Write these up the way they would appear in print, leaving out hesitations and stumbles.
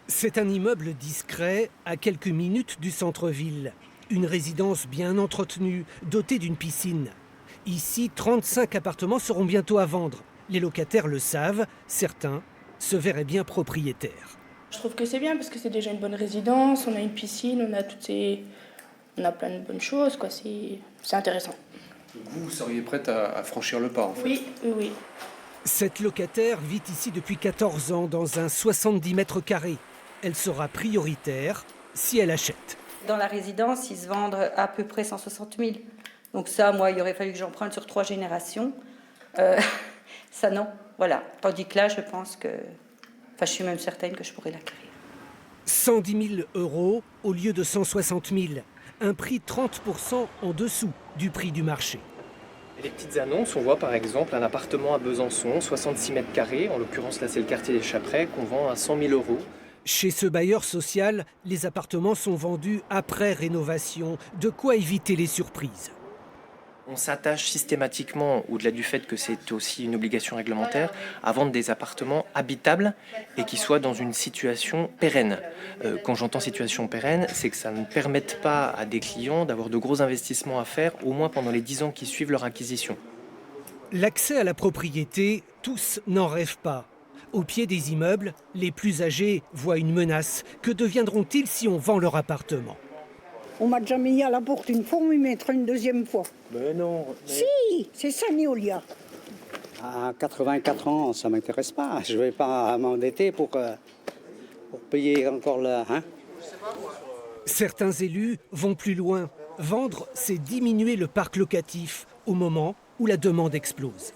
C'est un immeuble discret à quelques minutes du centre-ville. Une résidence bien entretenue, dotée d'une piscine. Ici, 35 appartements seront bientôt à vendre. Les locataires le savent, certains se verraient bien propriétaires. Je trouve que c'est bien parce que c'est déjà une bonne résidence, on a une piscine, on a plein de bonnes choses, quoi. C'est intéressant. Vous seriez prête à franchir le pas en fait? Oui. Cette locataire vit ici depuis 14 ans dans un 70 mètres carrés. Elle sera prioritaire si elle achète. Dans la résidence, ils se vendent à peu près 160 000. Donc ça, moi, il aurait fallu que j'emprunte sur 3 générations. Ça, non. Voilà. Tandis que là, je pense que... Enfin, je suis même certaine que je pourrais l'acquérir. 110 000 € au lieu de 160 000. Un prix 30% en dessous du prix du marché. Les petites annonces, on voit par exemple un appartement à Besançon, 66 mètres carrés, en l'occurrence là c'est le quartier des Chaprets, qu'on vend à 100 000 €. Chez ce bailleur social, les appartements sont vendus après rénovation. De quoi éviter les surprises. On s'attache systématiquement, au-delà du fait que c'est aussi une obligation réglementaire, à vendre des appartements habitables et qui soient dans une situation pérenne. Quand j'entends situation pérenne, c'est que ça ne permette pas à des clients d'avoir de gros investissements à faire, au moins pendant les 10 ans qui suivent leur acquisition. L'accès à la propriété, tous n'en rêvent pas. Au pied des immeubles, les plus âgés voient une menace. Que deviendront-ils si on vend leur appartement ? On m'a déjà mis à la porte une fois, on m'y mettra une deuxième fois. Mais non. Si, c'est ça, Néolia. À 84 ans, ça ne m'intéresse pas. Je ne vais pas m'endetter pour payer encore le... Certains élus vont plus loin. Vendre, c'est diminuer le parc locatif au moment où la demande explose.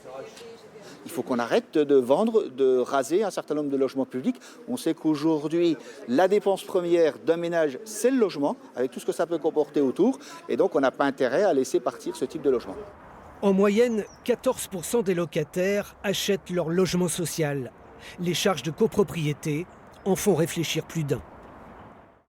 Il faut qu'on arrête de vendre, de raser un certain nombre de logements publics. On sait qu'aujourd'hui, la dépense première d'un ménage, c'est le logement, avec tout ce que ça peut comporter autour. Et donc, on n'a pas intérêt à laisser partir ce type de logement. En moyenne, 14% des locataires achètent leur logement social. Les charges de copropriété en font réfléchir plus d'un.